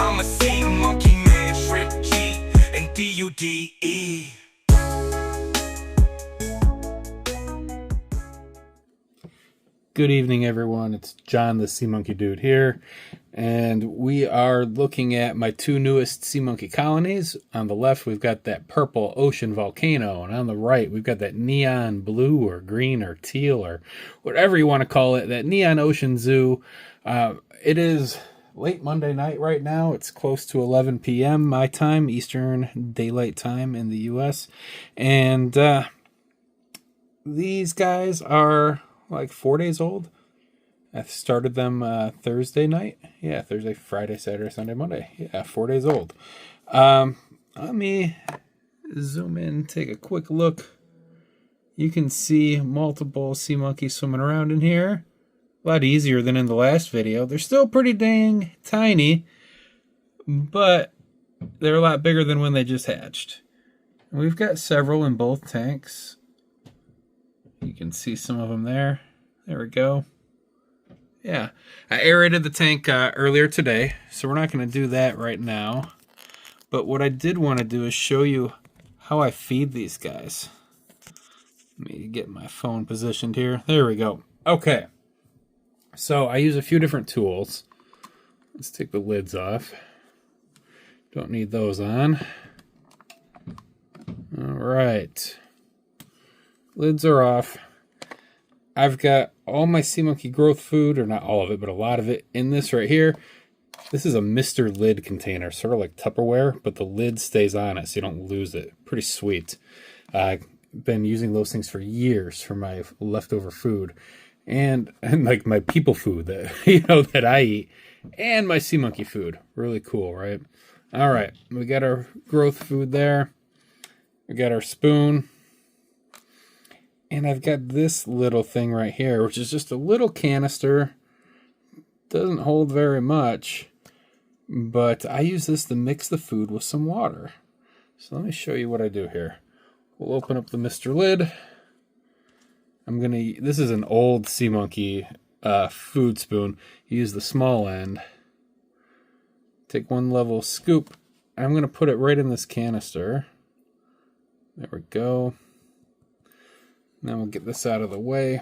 I'm a sea monkey man, Shrimp G and D-U-D-E. Good evening, everyone. It's John, the Sea Monkey Dude here, and we are looking at my two newest sea monkey colonies. On the left, we've got that purple ocean volcano, and on the right, we've got that neon blue or green or teal or whatever you want to call it, that neon ocean zoo. It is late Monday night right now. It's close to 11 p.m. my time, Eastern Daylight Time in the U.S., and these guys are like 4 days old. I started them Thursday night. Yeah, Thursday, Friday, Saturday, Sunday, Monday. Yeah, 4 days old. Let me zoom in, take a quick look. You can see multiple sea monkeys swimming around in here. A lot easier than in the last video. They're still pretty dang tiny, but they're a lot bigger than when they just hatched. And we've got several in both tanks. You can see some of them there. There we go. Yeah, I aerated the tank earlier today, so we're not going to do that right now. But what I did want to do is show you how I feed these guys. Let me get my phone positioned here. There we go. Okay, so I use a few different tools. Let's take the lids off. Don't need those on. All right. Lids are off. I've got all my sea monkey growth food, or not all of it, but a lot of it in this right here. This is a Mr. Lid container, sort of like Tupperware, but the lid stays on it so you don't lose it. Pretty sweet. I've been using those things for years for my leftover food and like my people food that that I eat, and my sea monkey food. Really cool, right? All right, we got our growth food there. We got our spoon. And I've got this little thing right here, which is just a little canister. Doesn't hold very much, but I use this to mix the food with some water. So let me show you what I do here. We'll open up the Mr. Lid. This is an old sea monkey food spoon. Use the small end. Take one level scoop. I'm gonna put it right in this canister. There we go. Now we'll get this out of the way.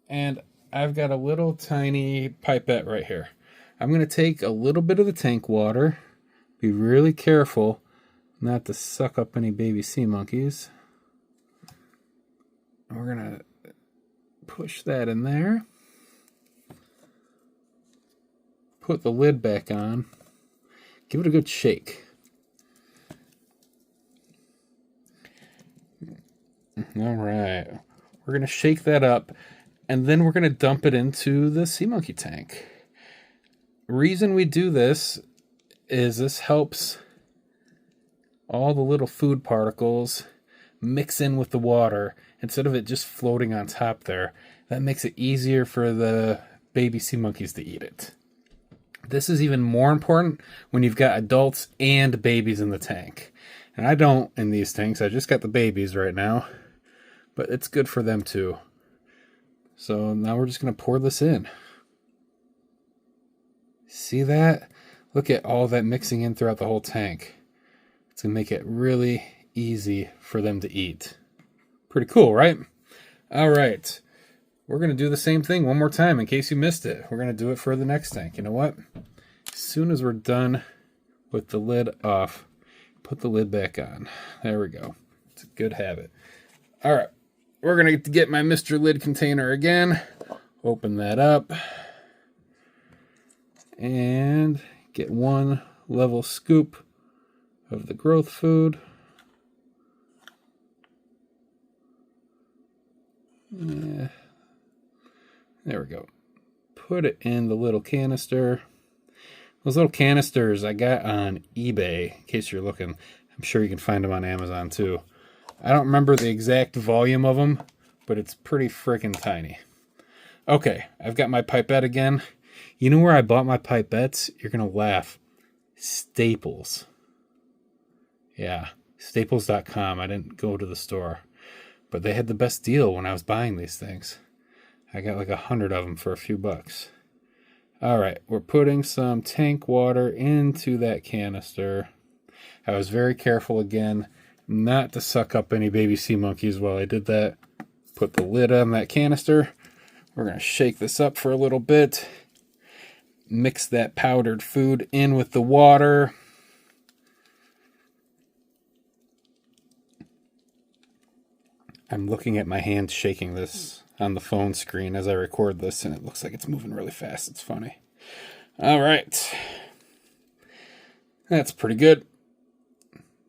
And I've got a little tiny pipette right here. I'm going to take a little bit of the tank water. Be really careful not to suck up any baby sea monkeys. And we're going to push that in there. Put the lid back on. Give it a good shake. All right, we're going to shake that up, and then we're going to dump it into the sea monkey tank. Reason we do this is this helps all the little food particles mix in with the water instead of it just floating on top there. That makes it easier for the baby sea monkeys to eat it. This is even more important when you've got adults and babies in the tank. And I don't in these tanks. I just got the babies right now. But it's good for them too. So now we're just going to pour this in. See that? Look at all that mixing in throughout the whole tank. It's going to make it really easy for them to eat. Pretty cool, right? All right. We're going to do the same thing one more time in case you missed it. We're going to do it for the next tank. You know what? As soon as we're done with the lid off, put the lid back on. There we go. It's a good habit. All right. We're going to get my Mr. Lid container again. Open that up. And get one level scoop of the growth food. Yeah. There we go. Put it in the little canister. Those little canisters I got on eBay, in case you're looking. I'm sure you can find them on Amazon too. I don't remember the exact volume of them, but it's pretty freaking tiny. Okay, I've got my pipette again. You know where I bought my pipettes? You're going to laugh. Staples. Yeah, Staples.com. I didn't go to the store. But they had the best deal when I was buying these things. I got like 100 of them for a few bucks. All right, we're putting some tank water into that canister. I was very careful again not to suck up any baby sea monkeys while I did that. Put the lid on that canister. We're going to shake this up for a little bit. Mix that powdered food in with the water. I'm looking at my hand shaking this on the phone screen as I record this, and it looks like it's moving really fast. It's funny. All right. That's pretty good.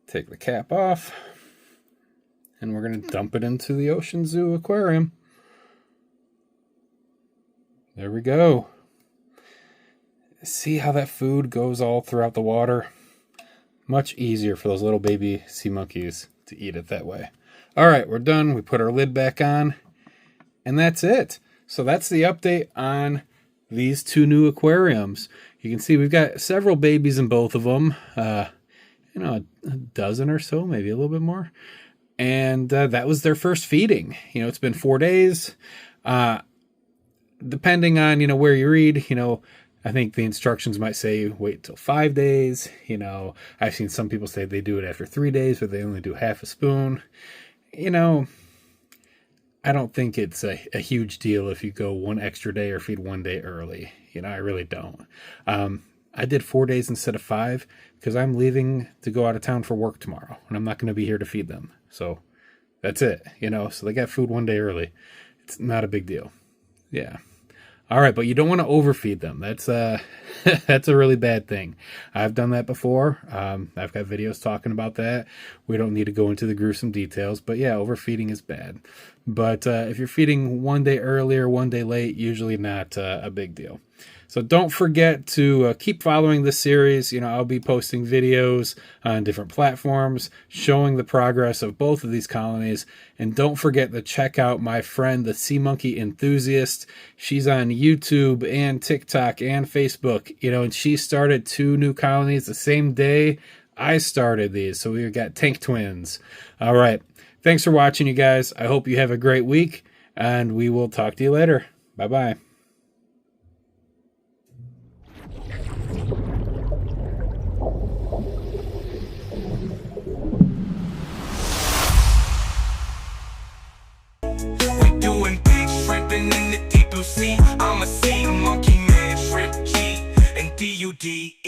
Take the cap off, and we're going to dump it into the Ocean Zoo aquarium. There we go. See how that food goes all throughout the water? Much easier for those little baby sea monkeys to eat it that way. All right, we're done. We put our lid back on, and that's it. So that's the update on these two new aquariums. You can see we've got several babies in both of them. A dozen or so, maybe a little bit more. And that was their first feeding. It's been 4 days. Depending on, where you read, I think the instructions might say wait till 5 days. I've seen some people say they do it after 3 days, but they only do half a spoon. I don't think it's a huge deal if you go one extra day or feed 1 day early. I really don't. I did 4 days instead of 5 because I'm leaving to go out of town for work tomorrow, and I'm not going to be here to feed them. So that's it, so they got food 1 day early. It's not a big deal. Yeah. All right, but you don't want to overfeed them. That's that's a really bad thing. I've done that before. I've got videos talking about that. We don't need to go into the gruesome details, but yeah, overfeeding is bad. But if you're feeding 1 day early or 1 day late, usually not a big deal. So don't forget to keep following this series. I'll be posting videos on different platforms showing the progress of both of these colonies. And don't forget to check out my friend, the Sea Monkey Enthusiast. She's on YouTube and TikTok and Facebook, and she started 2 new colonies the same day I started these. So we've got tank twins. All right. Thanks for watching, you guys. I hope you have a great week, and we will talk to you later. Bye-bye. Doing big shrimping in the deep blue sea. I'm a sea monkey man, shrimp G and DUD.